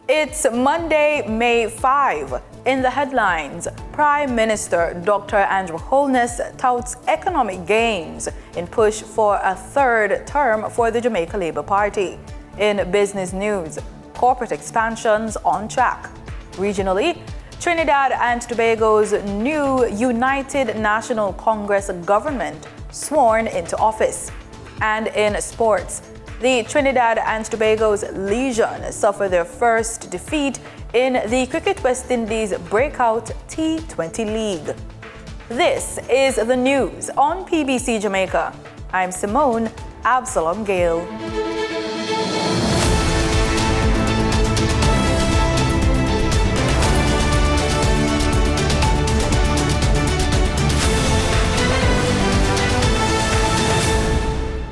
It's Monday, May 5. In the headlines, Prime Minister Dr. Andrew Holness touts economic gains in push for a third term for the Jamaica Labour Party. In business news, corporate expansions on track. Regionally, Trinidad and Tobago's new United National Congress government sworn into office. And in sports, the Trinidad and Tobago's Legion suffer their first defeat in the Cricket West Indies Breakout T20 League. This is the news on PBC Jamaica. I'm Simone Absalom Gale.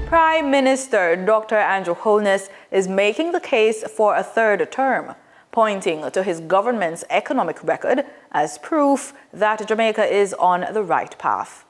Prime Minister Dr. Andrew Holness is making the case for a third term, pointing to his government's economic record as proof that Jamaica is on the right path.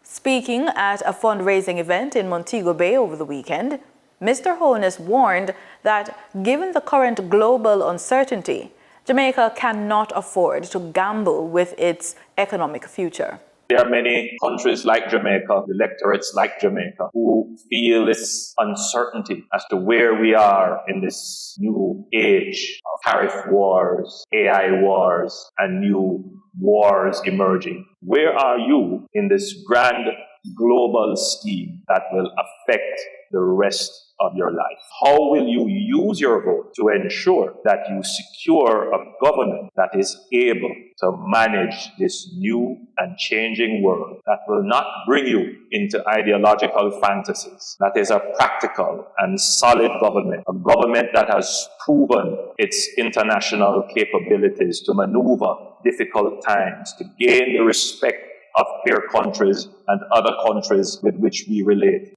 Speaking at a fundraising event in Montego Bay over the weekend, Mr. Holness warned that given the current global uncertainty, Jamaica cannot afford to gamble with its economic future. There are many countries like Jamaica, electorates like Jamaica, who feel this uncertainty as to where we are in this new age of tariff wars, AI wars, and new wars emerging. Where are you in this grand global scheme that will affect the rest of your life? How will you use your vote to ensure that you secure a government that is able to manage this new and changing world, that will not bring you into ideological fantasies, that is a practical and solid government, a government that has proven its international capabilities to maneuver difficult times, to gain the respect of peer countries and other countries with which we relate.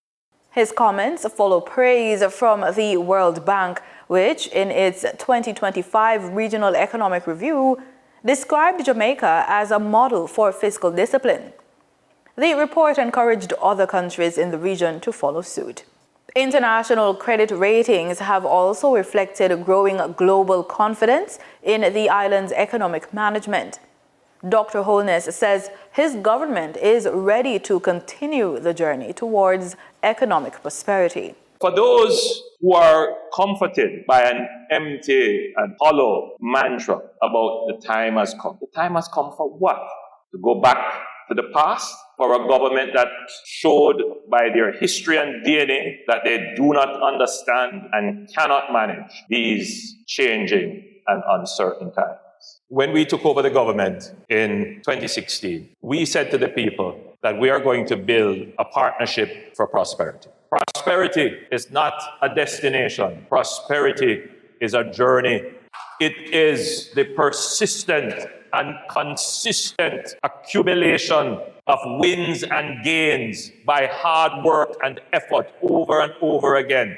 His comments follow praise from the World Bank, which in its 2025 Regional Economic Review described Jamaica as a model for fiscal discipline. The report encouraged other countries in the region to follow suit. International credit ratings have also reflected growing global confidence in the island's economic management. Dr. Holness says his government is ready to continue the journey towards economic prosperity. For those who are comforted by an empty and hollow mantra about the time has come for what? To go back to the past? For a government that showed by their history and DNA that they do not understand and cannot manage these changing and uncertain times. When we took over the government in 2016, we said to the people that we are going to build a partnership for prosperity. Prosperity is not a destination. Prosperity is a journey. It is the persistent and consistent accumulation of wins and gains by hard work and effort over and over again.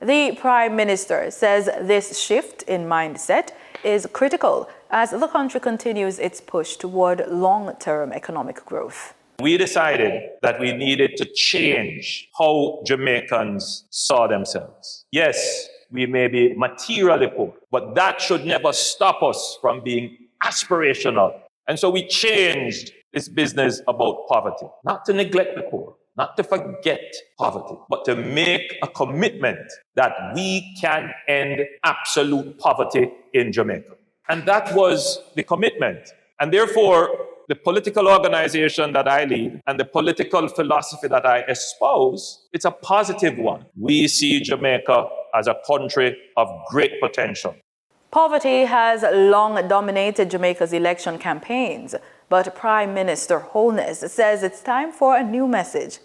The Prime Minister says this shift in mindset is critical as the country continues its push toward long-term economic growth. We decided that we needed to change how Jamaicans saw themselves. Yes, we may be materially poor, but that should never stop us from being aspirational. And so we changed this business about poverty, not to neglect the poor, not to forget poverty, but to make a commitment that we can end absolute poverty in Jamaica. And that was the commitment. And therefore, the political organization that I lead and the political philosophy that I espouse, it's a positive one. We see Jamaica as a country of great potential. Poverty has long dominated Jamaica's election campaigns, but Prime Minister Holness says it's time for a new message.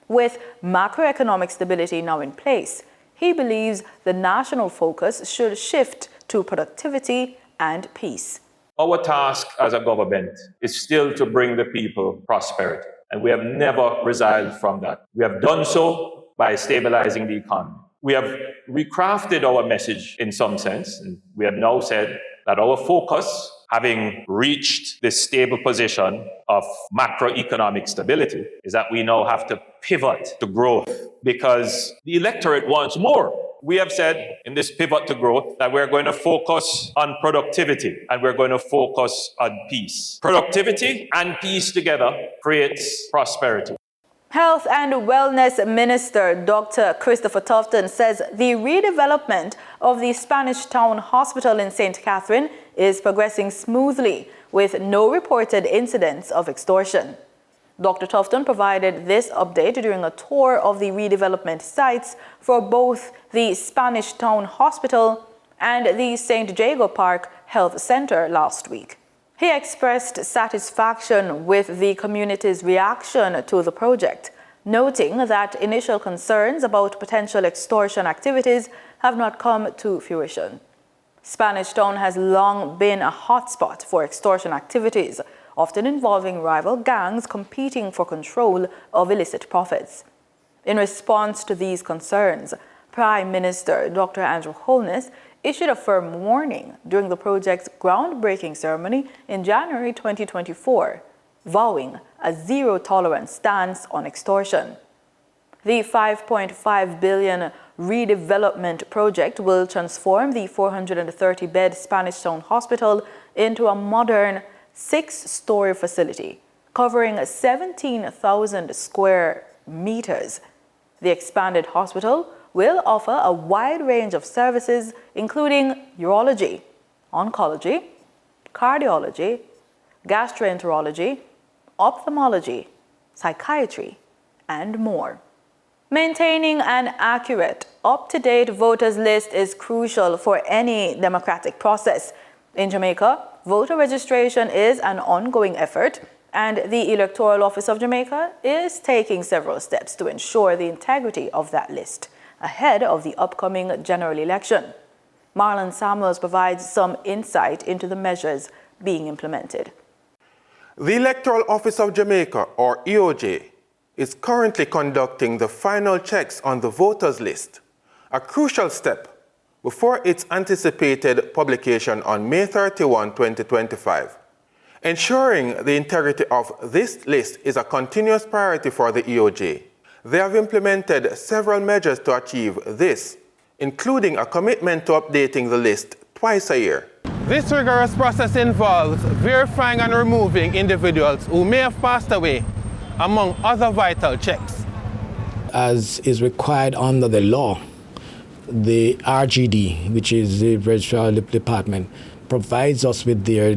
With macroeconomic stability now in place, he believes the national focus should shift to productivity and peace. Our task as a government is still to bring the people prosperity, and we have never resigned from that. We have done so by stabilizing the economy. We have recrafted our message in some sense, and we have now said that our focus having reached this stable position of macroeconomic stability, is that we now have to pivot to growth because the electorate wants more. We have said in this pivot to growth that we're going to focus on productivity and we're going to focus on peace. Productivity and peace together creates prosperity. Health and Wellness Minister Dr. Christopher Tufton says the redevelopment of the Spanish Town Hospital in St. Catherine is progressing smoothly with no reported incidents of extortion. Dr. Tufton provided this update during a tour of the redevelopment sites for both the Spanish Town Hospital and the St. Jago Park Health Center last week. He expressed satisfaction with the community's reaction to the project, noting that initial concerns about potential extortion activities have not come to fruition. Spanish Town has long been a hotspot for extortion activities, often involving rival gangs competing for control of illicit profits. In response to these concerns, Prime Minister Dr. Andrew Holness issued a firm warning during the project's groundbreaking ceremony in January 2024, vowing a zero-tolerance stance on extortion. The $5.5 billion redevelopment project will transform the 430-bed Spanish Town Hospital into a modern 6-story facility covering 17,000 square meters. The expanded hospital will offer a wide range of services, including urology, oncology, cardiology, gastroenterology, ophthalmology, psychiatry, and more. Maintaining an accurate, up-to-date voters list is crucial for any democratic process. In Jamaica, voter registration is an ongoing effort, and the Electoral Office of Jamaica is taking several steps to ensure the integrity of that list ahead of the upcoming general election. Marlon Samuels provides some insight into the measures being implemented. The Electoral Office of Jamaica, or EOJ, is currently conducting the final checks on the voters list, a crucial step before its anticipated publication on May 31, 2025. Ensuring the integrity of this list is a continuous priority for the EOJ. They have implemented several measures to achieve this, including a commitment to updating the list twice a year. This rigorous process involves verifying and removing individuals who may have passed away, among other vital checks. As is required under the law, the RGD, which is the Registrar Department, provides us with their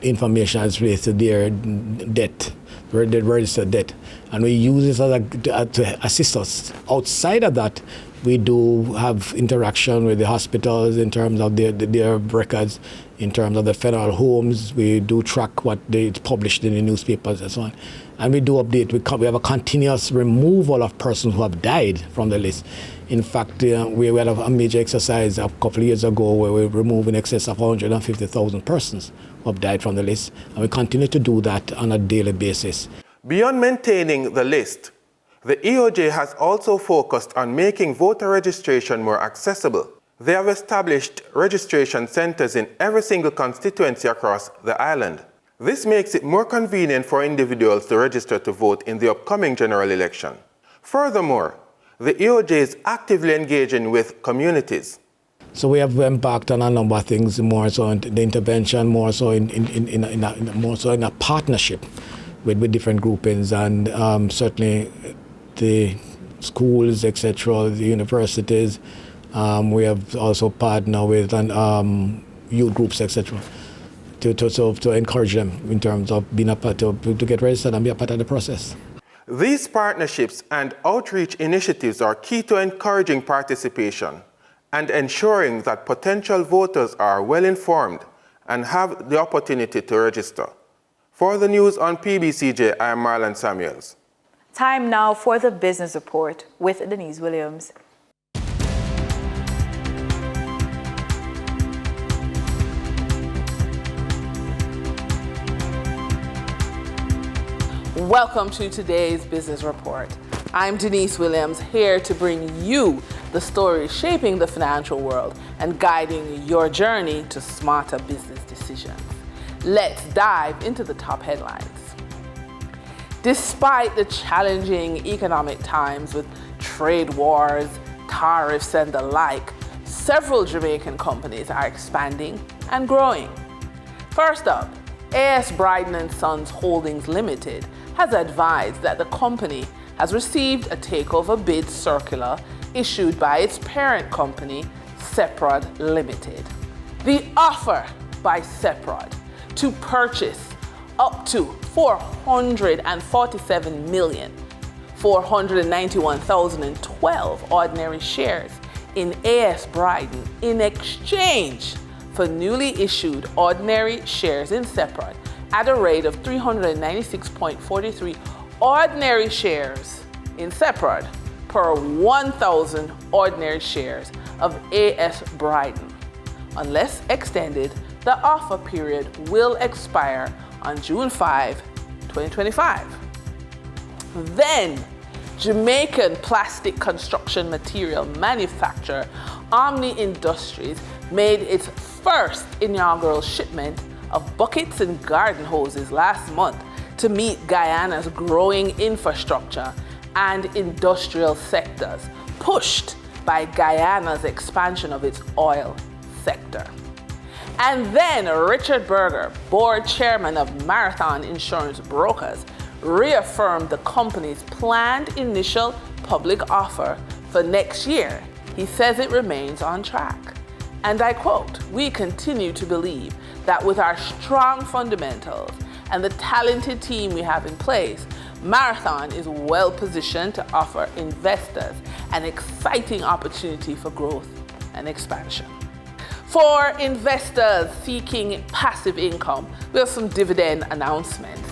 information as relates to their debt, the registered debt, and we use it to assist us. Outside of that, we do have interaction with the hospitals in terms of their records, in terms of the federal homes. We do track what they published in the newspapers and so on. And we do update. We have a continuous removal of persons who have died from the list. In fact, we had a major exercise a couple of years ago where we removed in excess of 150,000 persons who have died from the list. And we continue to do that on a daily basis. Beyond maintaining the list, the EOJ has also focused on making voter registration more accessible. They have established registration centers in every single constituency across the island. This makes it more convenient for individuals to register to vote in the upcoming general election. Furthermore, the EOJ is actively engaging with communities. So we have embarked on a number of things, more so in the intervention, more so in a partnership with different groupings, and certainly the schools, etc., the universities. We have also partnered with youth groups, etc., to encourage them in terms of being a part to get registered and be a part of the process. These partnerships and outreach initiatives are key to encouraging participation and ensuring that potential voters are well informed and have the opportunity to register. For the news on PBCJ, I am Marlon Samuels. Time now for the business report with Denise Williams. Welcome to today's business report. I'm Denise Williams, here to bring you the stories shaping the financial world and guiding your journey to smarter business decisions. Let's dive into the top headlines. Despite the challenging economic times with trade wars, tariffs, and the like, several Jamaican companies are expanding and growing. First up, A.S. Bryden & Sons Holdings Limited has advised that the company has received a takeover bid circular issued by its parent company, Seprod Limited. The offer by Seprod to purchase up to 447,491,012 ordinary shares in A.S. Bryden in exchange for newly issued ordinary shares in Seprod at a rate of 396.43 ordinary shares in Seprod per 1,000 ordinary shares of A.S. Bryden. Unless extended, the offer period will expire on June 5, 2025. Then, Jamaican plastic construction material manufacturer Omni Industries made its first inaugural shipment of buckets and garden hoses last month to meet Guyana's growing infrastructure and industrial sectors, pushed by Guyana's expansion of its oil sector. And then Richard Berger, board chairman of Marathon Insurance Brokers, reaffirmed the company's planned initial public offer for next year. He says it remains on track. And I quote, "We continue to believe that with our strong fundamentals and the talented team we have in place, Marathon is well positioned to offer investors an exciting opportunity for growth and expansion." For investors seeking passive income, we have some dividend announcements.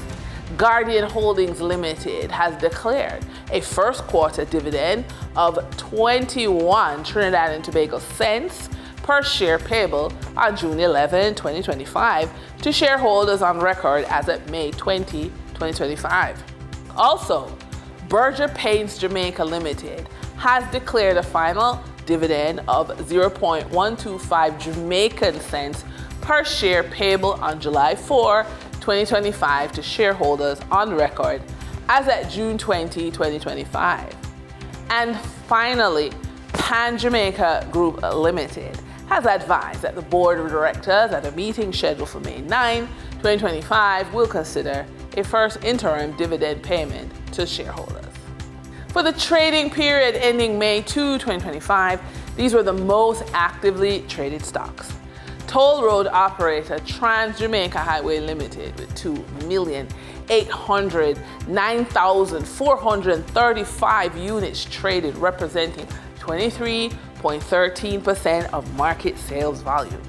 Guardian Holdings Limited has declared a first quarter dividend of 21 Trinidad and Tobago cents per share payable on June 11, 2025 to shareholders on record as of May 20, 2025. Also, Berger Paints Jamaica Limited has declared a final dividend of 0.125 Jamaican cents per share payable on July 4, 2025 to shareholders on record as at June 20, 2025. And finally, Pan Jamaica Group Limited has advised that the board of directors at a meeting scheduled for May 9, 2025 will consider a first interim dividend payment to shareholders. For the trading period ending May 2, 2025, these were the most actively traded stocks. Toll road operator Trans Jamaica Highway Limited with 2,809,435 units traded, representing 23.13% of market sales volume.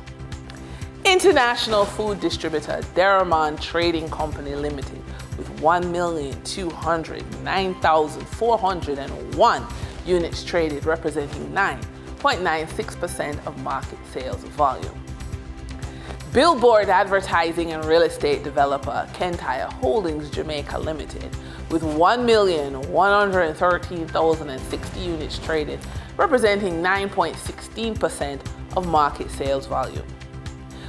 International food distributor Deramon Trading Company Limited with 1,209,401 units traded, representing 9.96% of market sales volume. Billboard advertising and real estate developer Kentire Holdings Jamaica Limited with 1,113,060 units traded, representing 9.16% of market sales volume.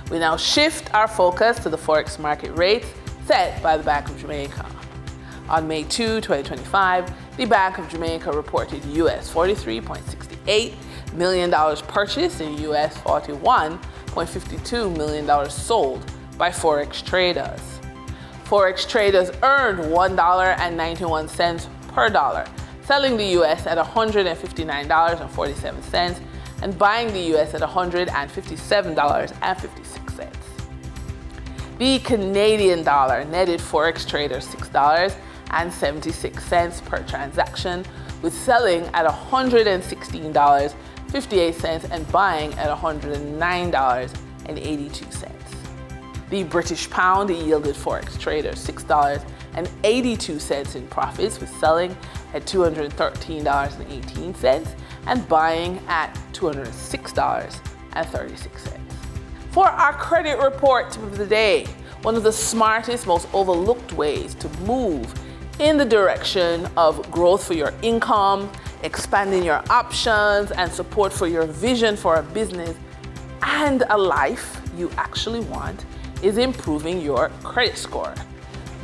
We now shift our focus to the Forex market rates set by the Bank of Jamaica. On May 2, 2025, the Bank of Jamaica reported US $43.68 million purchased and US $41.52 million sold by Forex traders. Forex traders earned $1.91 per dollar, selling the US at $159.47 and buying the US at $157.56. The Canadian dollar netted Forex traders $6.76 per transaction, with selling at $116.58 and buying at $109.82. The British pound yielded Forex traders $6.82 in profits, with selling at $213.18 and buying at $206.36. For our credit report of the day, one of the smartest, most overlooked ways to move in the direction of growth for your income, expanding your options, and support for your vision for a business and a life you actually want is improving your credit score,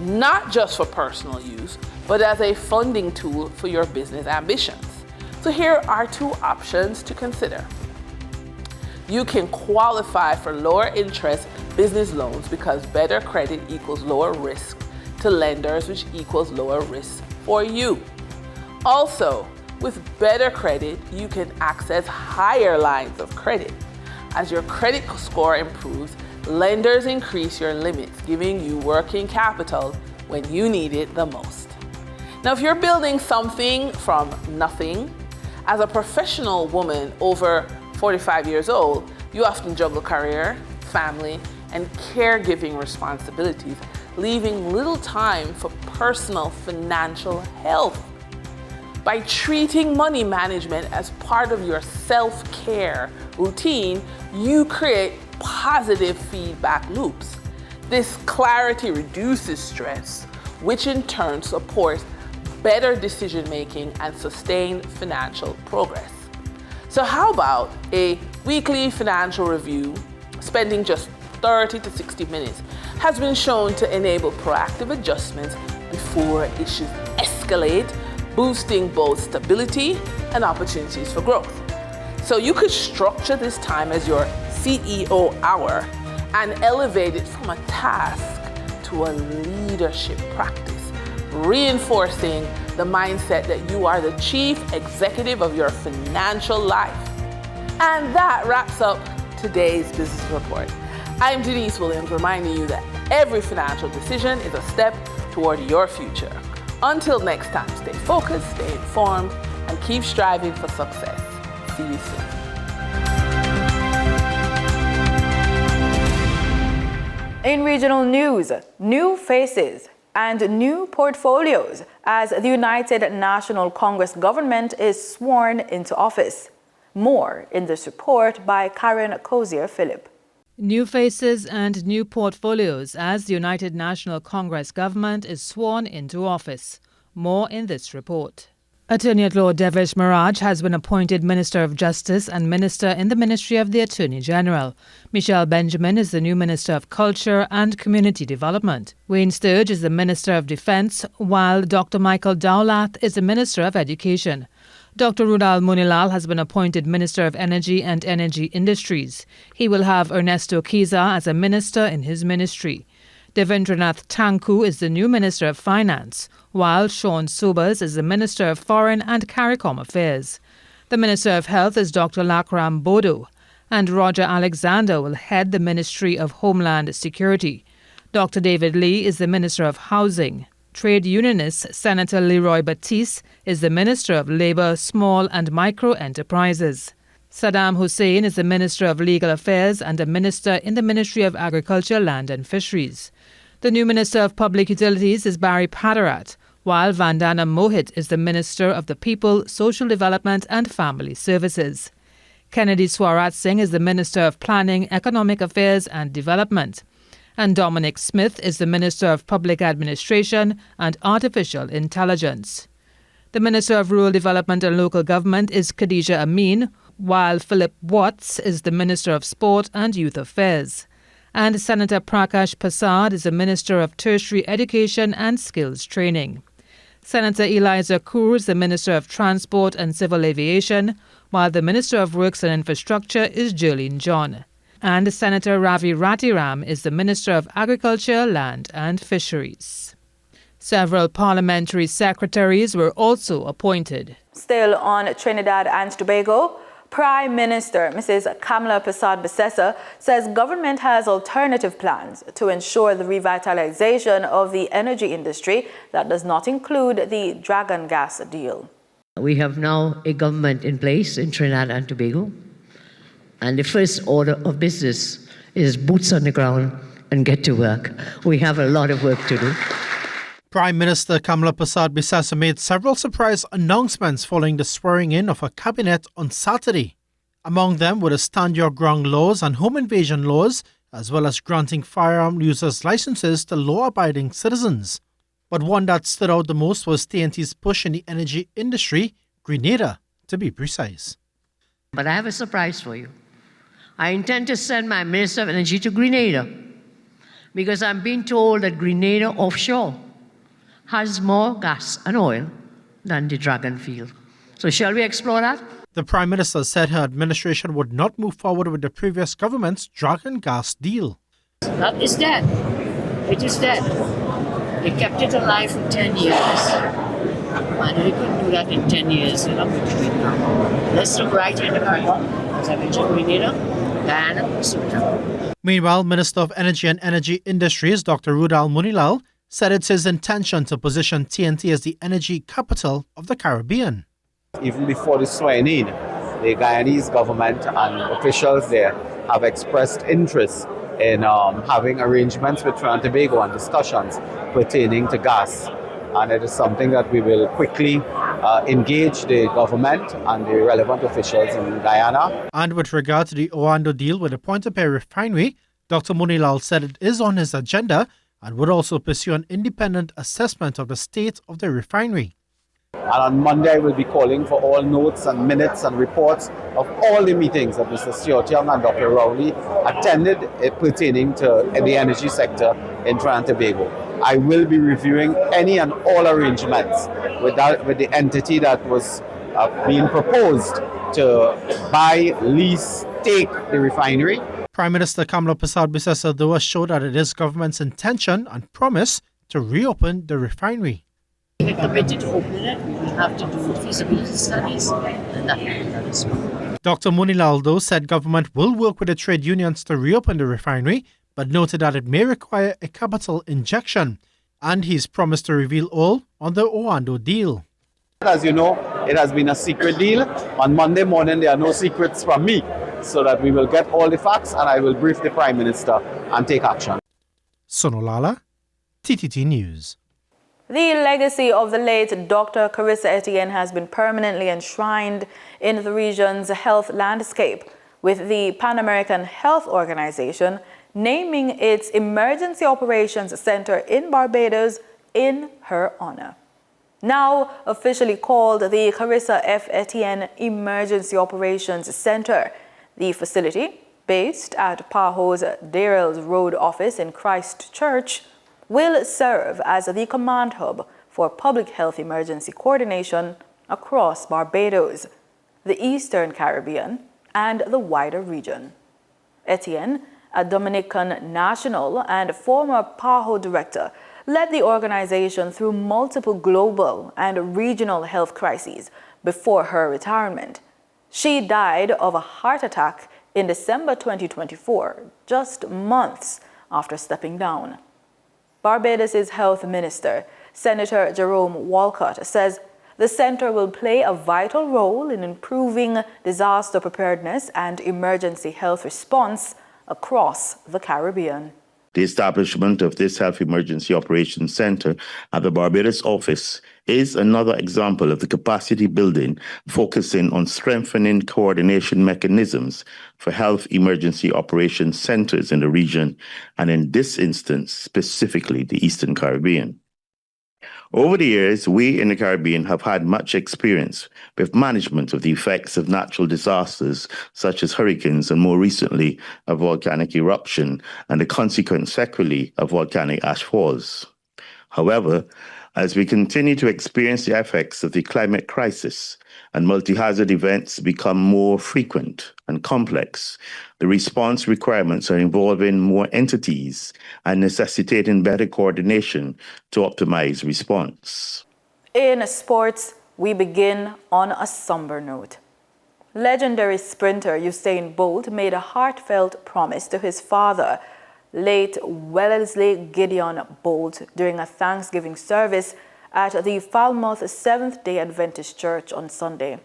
not just for personal use, but as a funding tool for your business ambitions. So here are two options to consider. You can qualify for lower interest business loans because better credit equals lower risk to lenders, which equals lower risk for you. Also, with better credit, you can access higher lines of credit. As your credit score improves, lenders increase your limits, giving you working capital when you need it the most. Now, if you're building something from nothing, as a professional woman over 45 years old, you often juggle career, family, and caregiving responsibilities, leaving little time for personal financial health. By treating money management as part of your self-care routine, you create positive feedback loops. This clarity reduces stress, which in turn supports better decision-making and sustained financial progress. So how about a weekly financial review, spending just 30 to 60 minutes, has been shown to enable proactive adjustments before issues escalate, boosting both stability and opportunities for growth. So you could structure this time as your CEO hour and elevate it from a task to a leadership practice, reinforcing the mindset that you are the chief executive of your financial life. And that wraps up today's business report. I'm Denise Williams, reminding you that every financial decision is a step toward your future. Until next time, stay focused, stay informed, and keep striving for success. See you soon. In regional news, new faces and new portfolios as the United National Congress government is sworn into office. More in this report by Karen Cozier-Phillip. New faces and new portfolios as the United National Congress government is sworn into office. More in this report. Attorney at Law Devesh Maraj has been appointed Minister of Justice and Minister in the Ministry of the Attorney General. Michelle Benjamin is the new Minister of Culture and Community Development. Wayne Sturge is the Minister of Defence, while Dr. Michael Dowlath is the Minister of Education. Dr. Rudal Munilal has been appointed Minister of Energy and Energy Industries. He will have Ernesto Kiza as a minister in his ministry. Devendranath Tanku is the new Minister of Finance, while Sean Sobers is the Minister of Foreign and CARICOM Affairs. The Minister of Health is Dr. Lakram Bodo, and Roger Alexander will head the Ministry of Homeland Security. Dr. David Lee is the Minister of Housing. Trade unionist Senator Leroy Batiste is the Minister of Labour, Small and Micro Enterprises. Saddam Hussein is the Minister of Legal Affairs and a Minister in the Ministry of Agriculture, Land and Fisheries. The new Minister of Public Utilities is Barry Padarat, while Vandana Mohit is the Minister of the People, Social Development and Family Services. Kennedy Swarat Singh is the Minister of Planning, Economic Affairs and Development. And Dominic Smith is the Minister of Public Administration and Artificial Intelligence. The Minister of Rural Development and Local Government is Khadija Amin, while Philip Watts is the Minister of Sport and Youth Affairs. And Senator Prakash Prasad is the Minister of Tertiary Education and Skills Training. Senator Eliza Kaur is the Minister of Transport and Civil Aviation, while the Minister of Works and Infrastructure is Jolene John. And Senator Ravi Ratiram is the Minister of Agriculture, Land and Fisheries. Several parliamentary secretaries were also appointed. Still on Trinidad and Tobago, Prime Minister Mrs. Kamala Persad-Bissessar says government has alternative plans to ensure the revitalization of the energy industry that does not include the Dragon gas deal. We have now a government in place in Trinidad and Tobago, and the first order of business is boots on the ground and get to work. We have a lot of work to do. Prime Minister Kamala Persad-Bissessar made several surprise announcements following the swearing-in of her cabinet on Saturday. Among them were the Stand Your Ground laws and home invasion laws, as well as granting firearm users licenses to law-abiding citizens. But one that stood out the most was TNT's push in the energy industry, Grenada, to be precise. But I have a surprise for you. I intend to send my Minister of Energy to Grenada because I'm being told that Grenada offshore has more gas and oil than the Dragon field. So shall we explore that? The Prime Minister said her administration would not move forward with the previous government's Dragon gas deal. That is dead. It is dead. They kept it alive for 10 years. And they couldn't do that in 10 years. They're not going to do it now. Let's look right in the Caribbean. As I mentioned, Grenada, Guyana, Suriname. Meanwhile, Minister of Energy and Energy Industries, Dr. Rudal Munilal, said it's his intention to position TNT as the energy capital of the Caribbean. Even before the swearing-in, the Guyanese government and officials there have expressed interest in having arrangements with Trinidad and Tobago and discussions pertaining to gas. And it is something that we will quickly engage the government and the relevant officials in Guyana. And with regard to the Oando deal with the Pointe-a-Pierre refinery, Dr. Munilal said it is on his agenda and would also pursue an independent assessment of the state of the refinery. And on Monday, I will be calling for all notes and minutes and reports of all the meetings that Mr. Stuart Young and Dr. Rowley attended pertaining to the energy sector in Trinidad and Tobago. I will be reviewing any and all arrangements with the entity that was being proposed to buy, lease, take the refinery. Prime Minister Kamala Persad-Bissessar though assured that it is government's intention and promise to reopen the refinery. We're committed to opening it. We will have to do feasibility studies, and that is well. Dr. Munilal though said government will work with the trade unions to reopen the refinery, but noted that it may require a capital injection, and he's promised to reveal all on the Oando deal. As you know, it has been a secret deal. On Monday morning, there are no secrets from me, so that we will get all the facts and I will brief the Prime Minister and take action. Sonolala, TTT News. The legacy of the late Dr. Carissa Etienne has been permanently enshrined in the region's health landscape, with the Pan American Health Organization naming its Emergency Operations Center in Barbados in her honor. Now officially called the Carissa F. Etienne Emergency Operations Center, the facility, based at PAHO's Darrells Road office in Christchurch, will serve as the command hub for public health emergency coordination across Barbados, the Eastern Caribbean, and the wider region. Etienne, a Dominican national and former PAHO director, led the organization through multiple global and regional health crises before her retirement. She died of a heart attack in December 2024, just months after stepping down. Barbados' health minister, Senator Jerome Walcott, says the center will play a vital role in improving disaster preparedness and emergency health response across the Caribbean. The establishment of this Health Emergency Operations Center at the Barbados office is another example of the capacity building focusing on strengthening coordination mechanisms for health emergency operations centers in the region, and in this instance, specifically the Eastern Caribbean. Over the years, we in the Caribbean have had much experience with management of the effects of natural disasters such as hurricanes and more recently a volcanic eruption and the consequent sequelae of volcanic ash falls. However, as we continue to experience the effects of the climate crisis and multi-hazard events become more frequent and complex, the response requirements are involving more entities and necessitating better coordination to optimize response. In sports, we begin on a somber note. Legendary sprinter Usain Bolt made a heartfelt promise to his father, late Wellesley Gideon Bolt, during a Thanksgiving service at the Falmouth Seventh-day Adventist Church on Sunday.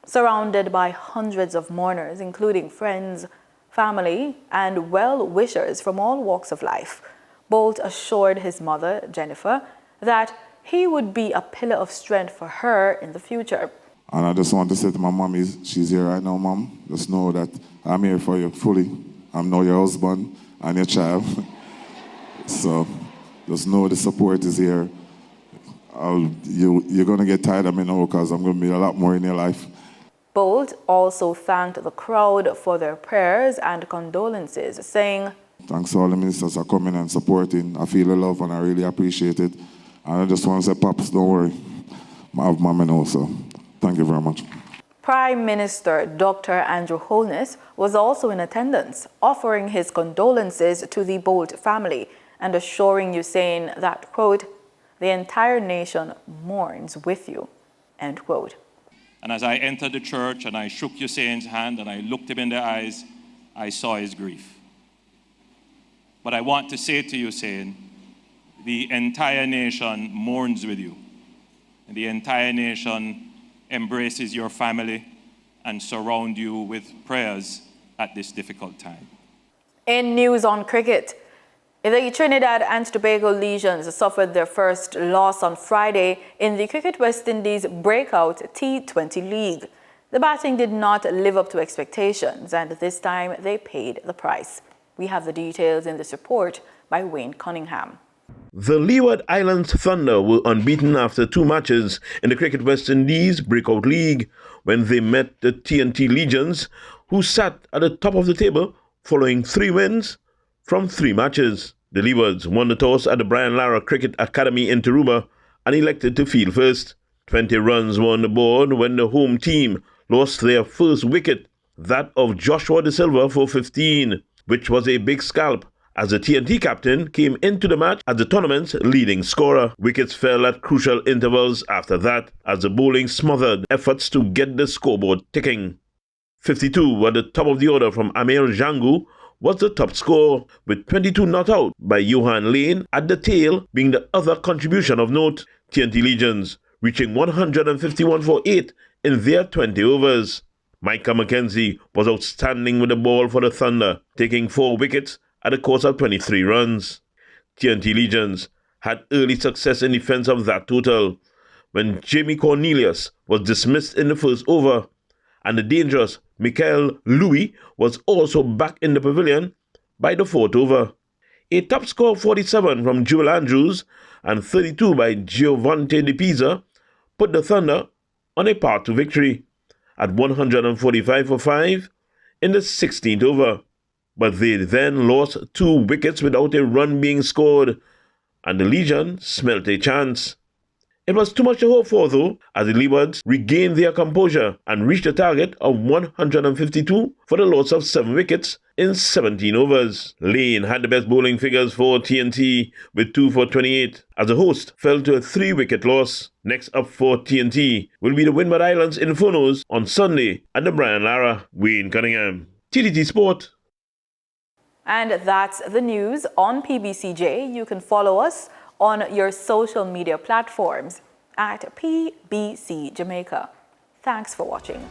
Surrounded by hundreds of mourners, including friends, family, and well-wishers from all walks of life, Bolt assured his mother, Jennifer, that he would be a pillar of strength for her in the future. And I just want to say to my mom, she's here right now, Mom. Just know that I'm here for you fully. I'm now your husband and your child. So just know the support is here. You're going to get tired of me now because I'm going to be a lot more in your life. Bolt also thanked the crowd for their prayers and condolences, saying, "Thanks to all the ministers for coming and supporting. I feel the love and I really appreciate it. And I just want to say, Pops, don't worry. I have Mama now, so thank you very much." Prime Minister Dr. Andrew Holness was also in attendance, offering his condolences to the Bolt family and assuring Usain that, quote, "the entire nation mourns with you," end quote. And as I entered the church and I shook Usain's hand and I looked him in the eyes, I saw his grief. But I want to say to Usain, the entire nation mourns with you. And the entire nation embraces your family and surround you with prayers at this difficult time. In news on cricket, the Trinidad and Tobago Legions suffered their first loss on Friday in the Cricket West Indies breakout T20 League. The batting did not live up to expectations, and this time they paid the price. We have the details in this report by Wayne Cunningham. The Leeward Islands Thunder were unbeaten after 2 matches in the Cricket West Indies Breakout League when they met the TNT Legions, who sat at the top of the table following 3 wins from 3 matches. The Leewards won the toss at the Brian Lara Cricket Academy in Tarouba and elected to field first. 20 runs were on the board when the home team lost their first wicket, that of Joshua De Silva for 15, which was a big scalp, as the TNT captain came into the match as the tournament's leading scorer. Wickets fell at crucial intervals after that, as the bowling smothered efforts to get the scoreboard ticking. 52 at the top of the order from Amir Jangu was the top score, with 22 not out by Johan Lane at the tail being the other contribution of note. TNT Legions reaching 151 for 8 in their 20 overs. Micah McKenzie was outstanding with the ball for the Thunder, taking 4 wickets at a course of 23 runs. TNT Legions had early success in defense of that total when Jamie Cornelius was dismissed in the first over, and the dangerous Michael Louis was also back in the pavilion by the 4th over. A top score of 47 from Joel Andrews and 32 by Giovante Di Pisa put the Thunder on a path to victory at 145 for 5 in the 16th over. But they then lost 2 wickets without a run being scored, and the Legion smelt a chance. It was too much to hope for, though, as the Leewards regained their composure and reached a target of 152 for the loss of 7 wickets in 17 overs. Lane had the best bowling figures for TNT with 2 for 28, as the host fell to a 3-wicket loss. Next up for TNT will be the Windward Islands Infernos on Sunday at the Brian Lara. Wayne Cunningham, TDT Sport. And that's the news on PBCJ. You can follow us on your social media platforms at PBCJamaica. Thanks for watching.